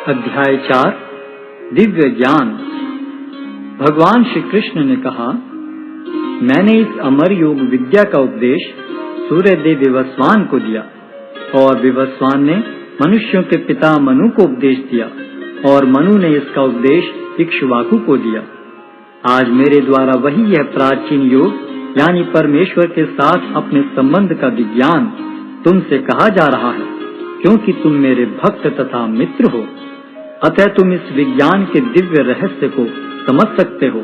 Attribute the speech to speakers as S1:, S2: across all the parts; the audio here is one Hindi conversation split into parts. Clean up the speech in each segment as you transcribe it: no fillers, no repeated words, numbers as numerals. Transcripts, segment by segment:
S1: अध्याय 4 दिव्य ज्ञान। भगवान श्री कृष्ण ने कहा, मैंने इस अमर योग विद्या का उपदेश सूर्यदेव विवस्वान को दिया और विवस्वान ने मनुष्यों के पिता मनु को उपदेश दिया और मनु ने इसका उपदेश इक्ष्वाकु को दिया। आज मेरे द्वारा वही यह प्राचीन योग यानी परमेश्वर के साथ अपने संबंध का विज्ञान तुमसे कहा जा रहा है, क्योंकि तुम मेरे भक्त तथा मित्र हो। अतः तुम इस विज्ञान के दिव्य रहस्य को समझ सकते हो।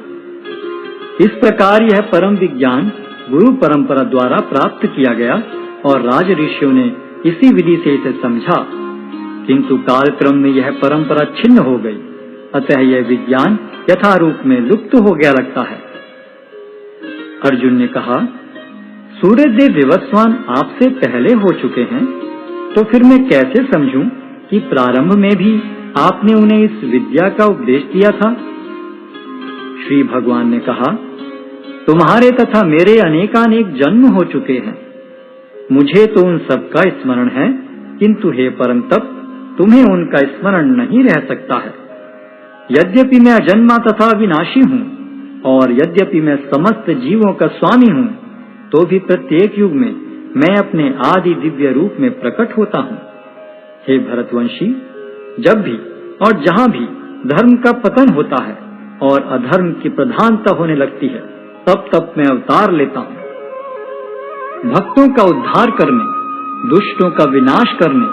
S1: इस प्रकार यह परम विज्ञान गुरु परंपरा द्वारा प्राप्त किया गया और राज ऋषियों ने इसी विधि से इसे समझा, किंतु कालक्रम में यह परंपरा छिन्न हो गई। अतः यह विज्ञान यथारूप में लुप्त हो गया लगता है। अर्जुन ने कहा, सूर्यदेव विवस्वान आपसे पहले हो चुके हैं, तो फिर मैं कैसे समझूं कि प्रारंभ में भी आपने उन्हें इस विद्या का उपदेश दिया था। श्री भगवान ने कहा, तुम्हारे तथा मेरे अनेकानेक जन्म हो चुके हैं। मुझे तो उन सब का स्मरण है, किंतु हे परम तप, तुम्हें उनका स्मरण नहीं रह सकता है। यद्यपि मैं अजन्मा तथा विनाशी हूँ और यद्यपि मैं समस्त जीवों का स्वामी हूँ, तो भी प्रत्येक युग में मैं अपने आदि दिव्य रूप में प्रकट होता हूँ। हे भरतवंशी, जब भी और जहाँ भी धर्म का पतन होता है और अधर्म की प्रधानता होने लगती है, तब तब मैं अवतार लेता हूँ। भक्तों का उद्धार करने, दुष्टों का विनाश करने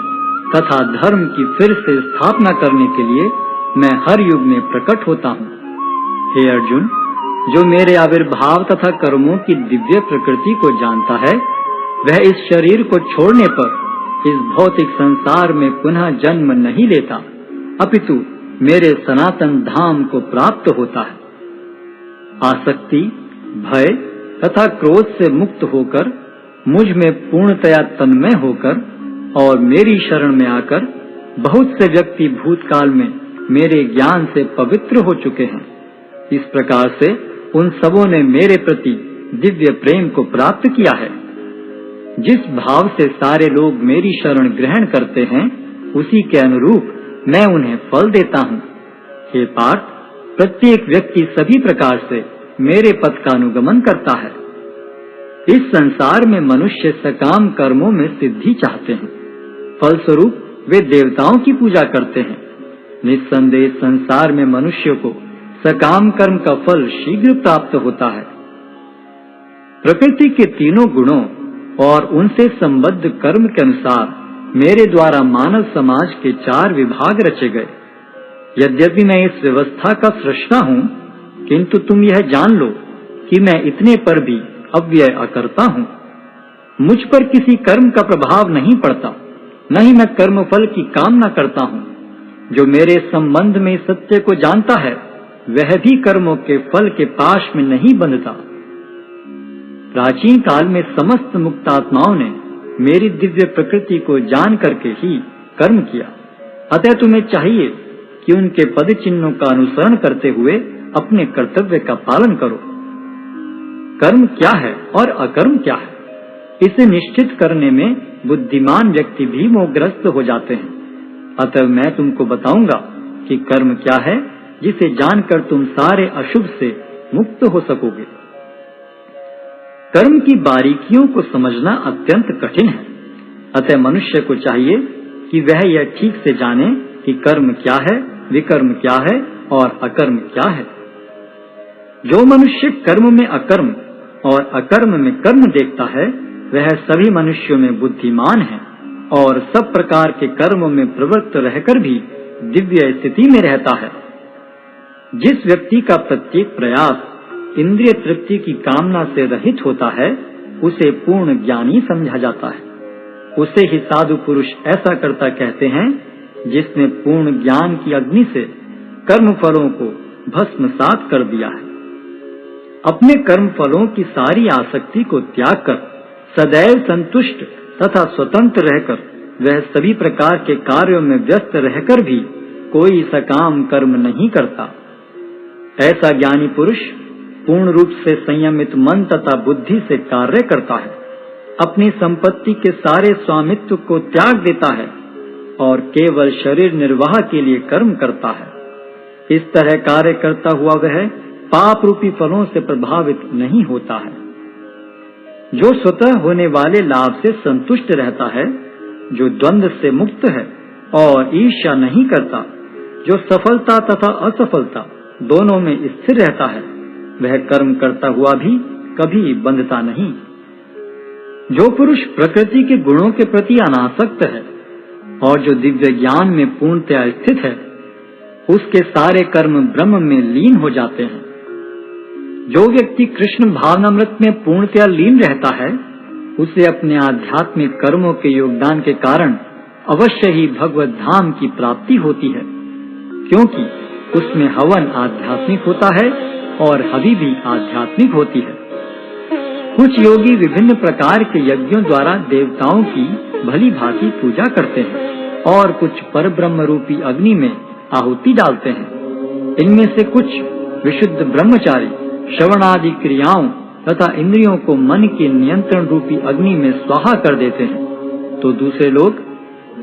S1: तथा धर्म की फिर से स्थापना करने के लिए मैं हर युग में प्रकट होता हूँ। हे अर्जुन, जो मेरे आविर्भाव तथा कर्मों की दिव्य प्रकृति को जानता है, वह इस शरीर को छोड़ने पर इस भौतिक संसार में पुनः जन्म नहीं लेता, अपितु मेरे सनातन धाम को प्राप्त होता है। आसक्ति, भय तथा क्रोध से मुक्त होकर, मुझ में पूर्णतया तन्मय होकर और मेरी शरण में आकर बहुत से व्यक्ति भूतकाल में मेरे ज्ञान से पवित्र हो चुके हैं। इस प्रकार से उन सबों ने मेरे प्रति दिव्य प्रेम को प्राप्त किया है। जिस भाव से सारे लोग मेरी शरण ग्रहण करते हैं, उसी के अनुरूप मैं उन्हें फल देता हूँ। हे पार्थ, प्रत्येक व्यक्ति सभी प्रकार से मेरे पथ का अनुगमन करता है। इस संसार में मनुष्य सकाम कर्मों में सिद्धि चाहते हैं, फलस्वरूप वे देवताओं की पूजा करते हैं। निस्संदेह संसार में मनुष्य को सकाम कर्म का फल शीघ्र प्राप्त होता है। प्रकृति के तीनों गुणों और उनसे संबद्ध कर्म के अनुसार मेरे द्वारा मानव समाज के 4 विभाग रचे गए। यद्यपि मैं इस व्यवस्था का सृष्टा हूँ, किंतु तुम यह जान लो कि मैं इतने पर भी अव्यय अकर्ता हूँ। मुझ पर किसी कर्म का प्रभाव नहीं पड़ता, न ही मैं कर्म फल की कामना करता हूँ। जो मेरे संबंध में सत्य को जानता है, वह भी कर्मों के फल के पाश में नहीं बंधता। प्राचीन काल में समस्त मुक्तात्माओं ने मेरी दिव्य प्रकृति को जान करके ही कर्म किया। अतः तुम्हें चाहिए कि उनके पद चिन्हों का अनुसरण करते हुए अपने कर्तव्य का पालन करो। कर्म क्या है और अकर्म क्या है, इसे निश्चित करने में बुद्धिमान व्यक्ति भी मोहग्रस्त हो जाते हैं। अतः मैं तुमको बताऊंगा कि कर्म क्या है, जिसे जानकर तुम सारे अशुभ से मुक्त हो सकोगे। कर्म की बारीकियों को समझना अत्यंत कठिन है। अतः मनुष्य को चाहिए कि वह यह ठीक से जाने कि कर्म क्या है, विकर्म क्या है और अकर्म क्या है। जो मनुष्य कर्म में अकर्म और अकर्म में कर्म देखता है, वह सभी मनुष्यों में बुद्धिमान है और सब प्रकार के कर्मों में प्रवृत्त रहकर भी दिव्य स्थिति में रहता है। जिस व्यक्ति का प्रत्येक प्रयास इंद्रिय तृप्ति की कामना से रहित होता है, उसे पूर्ण ज्ञानी समझा जाता है। उसे ही साधु पुरुष ऐसा करता कहते हैं, जिसने पूर्ण ज्ञान की अग्नि से कर्म फलों को भस्मसात कर दिया है। अपने कर्म फलों की सारी आसक्ति को त्याग कर सदैव संतुष्ट तथा स्वतंत्र रहकर वह सभी प्रकार के कार्यों में व्यस्त रहकर भी कोई सकाम कर्म नहीं करता। ऐसा ज्ञानी पुरुष पूर्ण रूप से संयमित मन तथा बुद्धि से कार्य करता है, अपनी संपत्ति के सारे स्वामित्व को त्याग देता है और केवल शरीर निर्वाह के लिए कर्म करता है। इस तरह कार्य करता हुआ वह पाप रूपी फलों से प्रभावित नहीं होता है। जो स्वतः होने वाले लाभ से संतुष्ट रहता है, जो द्वंद्व से मुक्त है और ईर्ष्या नहीं करता, जो सफलता तथा असफलता दोनों में स्थिर रहता है, वह कर्म करता हुआ भी कभी बंधता नहीं। जो पुरुष प्रकृति के गुणों के प्रति अनासक्त है और जो दिव्य ज्ञान में पूर्णतया स्थित है, उसके सारे कर्म ब्रह्म में लीन हो जाते हैं। जो व्यक्ति कृष्ण भावनामृत में पूर्णतया लीन रहता है, उसे अपने आध्यात्मिक कर्मों के योगदान के कारण अवश्य ही भगवत धाम की प्राप्ति होती है, क्योंकि उसमें हवन आध्यात्मिक होता है और हवि भी आध्यात्मिक होती है। कुछ योगी विभिन्न प्रकार के यज्ञों द्वारा देवताओं की भली भांति पूजा करते हैं और कुछ परब्रह्म रूपी अग्नि में आहुति डालते हैं। इनमें से कुछ विशुद्ध ब्रह्मचारी श्रवण आदि क्रियाओं तथा इंद्रियों को मन के नियंत्रण रूपी अग्नि में स्वाहा कर देते हैं, तो दूसरे लोग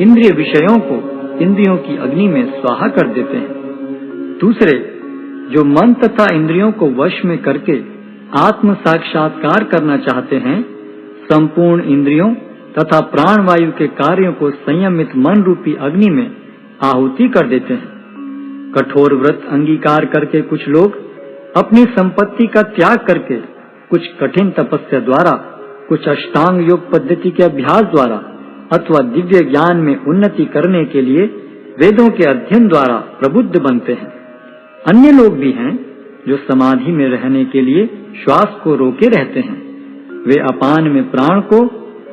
S1: इंद्रिय विषयों को इंद्रियों की अग्नि में स्वाहा कर देते हैं। दूसरे जो मन तथा इंद्रियों को वश में करके आत्म साक्षात्कार करना चाहते हैं, संपूर्ण इंद्रियों तथा प्राण वायु के कार्यों को संयमित मन रूपी अग्नि में आहुति कर देते हैं। कठोर व्रत अंगीकार करके कुछ लोग अपनी संपत्ति का त्याग करके, कुछ कठिन तपस्या द्वारा, कुछ अष्टांग योग पद्धति के अभ्यास द्वारा अथवा दिव्य ज्ञान में उन्नति करने के लिए वेदों के अध्ययन द्वारा प्रबुद्ध बनते हैं। अन्य लोग भी हैं जो समाधि में रहने के लिए श्वास को रोके रहते हैं। वे अपान में प्राण को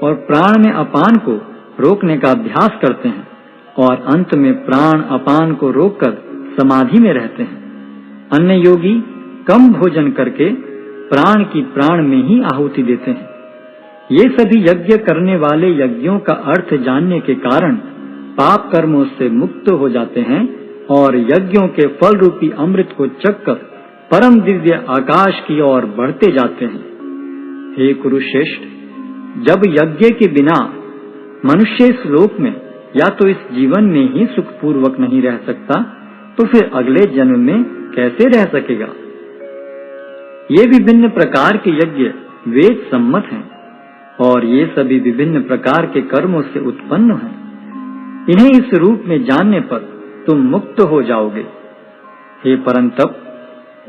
S1: और प्राण में अपान को रोकने का अभ्यास करते हैं और अंत में प्राण अपान को रोककर समाधि में रहते हैं। अन्य योगी कम भोजन करके प्राण की प्राण में ही आहुति देते हैं। ये सभी यज्ञ करने वाले यज्ञों का अर्थ जानने के कारण पाप कर्मों से मुक्त हो जाते हैं और यज्ञों के फल रूपी अमृत को चखकर परम दिव्य आकाश की ओर बढ़ते जाते हैं। हे कुरुश्रेष्ठ, जब यज्ञ के बिना मनुष्य इस लोक में या तो इस जीवन में ही सुखपूर्वक नहीं रह सकता, तो फिर अगले जन्म में कैसे रह सकेगा। ये विभिन्न प्रकार के यज्ञ वेद सम्मत हैं और ये सभी विभिन्न प्रकार के कर्मों से उत्पन्न हैं। इन्हें इस रूप में जानने पर तुम मुक्त हो जाओगे। हे परंतप,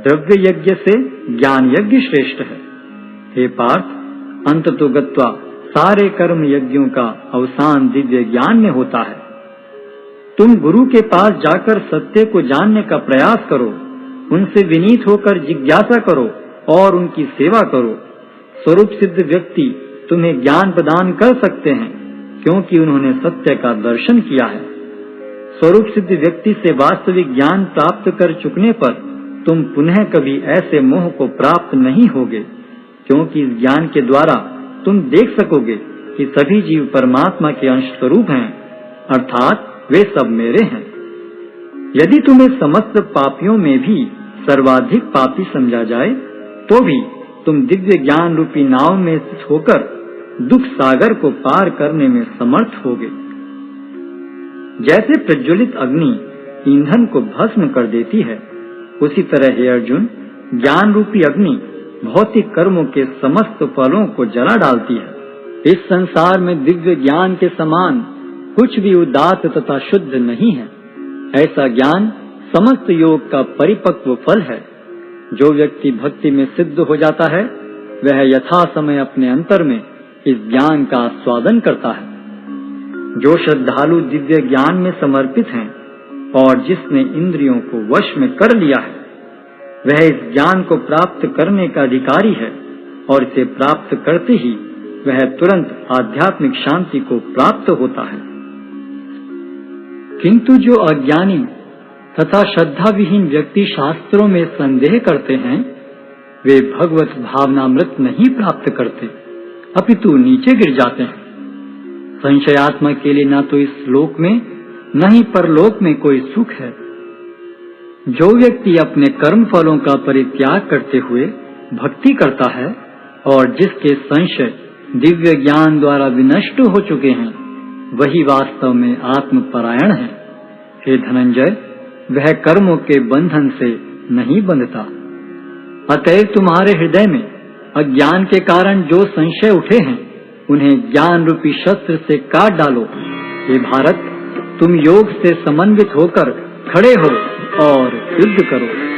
S1: द्रव्य यज्ञ से ज्ञान यज्ञ श्रेष्ठ है। हे पार्थ, अंततो गत्वा सारे कर्म यज्ञों का अवसान दिव्य ज्ञान में होता है। तुम गुरु के पास जाकर सत्य को जानने का प्रयास करो, उनसे विनीत होकर जिज्ञासा करो और उनकी सेवा करो। स्वरूप सिद्ध व्यक्ति तुम्हें ज्ञान प्रदान कर सकते हैं, क्योंकि उन्होंने सत्य का दर्शन किया है। स्वरूप सिद्ध व्यक्ति से वास्तविक ज्ञान प्राप्त कर चुकने पर तुम पुनः कभी ऐसे मोह को प्राप्त नहीं होगे, क्योंकि इस ज्ञान के द्वारा तुम देख सकोगे कि सभी जीव परमात्मा के अंश स्वरूप हैं, अर्थात वे सब मेरे हैं। यदि तुम्हें समस्त पापियों में भी सर्वाधिक पापी समझा जाए, तो भी तुम दिव्य ज्ञान रूपी नाव में होकर दुख सागर को पार करने में समर्थ होगे। जैसे प्रज्वलित अग्नि ईंधन को भस्म कर देती है, उसी तरह हे अर्जुन, ज्ञान रूपी अग्नि भौतिक कर्मों के समस्त फलों को जला डालती है। इस संसार में दिव्य ज्ञान के समान कुछ भी उदात्त तथा शुद्ध नहीं है। ऐसा ज्ञान समस्त योग का परिपक्व फल है। जो व्यक्ति भक्ति में सिद्ध हो जाता है, वह यथा समय अपने अंतर में इस ज्ञान का आस्वादन करता है। जो श्रद्धालु दिव्य ज्ञान में समर्पित हैं और जिसने इंद्रियों को वश में कर लिया है, वह इस ज्ञान को प्राप्त करने का अधिकारी है और इसे प्राप्त करते ही वह तुरंत आध्यात्मिक शांति को प्राप्त होता है। किंतु जो अज्ञानी तथा श्रद्धा विहीन व्यक्ति शास्त्रों में संदेह करते हैं, वे भगवत भावनामृत नहीं प्राप्त करते, अपितु नीचे गिर जाते हैं। संशयात्मा के लिए न तो इस लोक में न ही परलोक में कोई सुख है। जो व्यक्ति अपने कर्म फलों का परित्याग करते हुए भक्ति करता है और जिसके संशय दिव्य ज्ञान द्वारा विनष्ट हो चुके हैं, वही वास्तव में आत्मपरायण है। हे धनंजय, वह कर्मों के बंधन से नहीं बंधता। अतएव तुम्हारे हृदय में अज्ञान के कारण जो संशय उठे हैं, उन्हें ज्ञान रूपी शस्त्र से काट डालो। हे भारत, तुम योग से समन्वित होकर खड़े हो और युद्ध करो।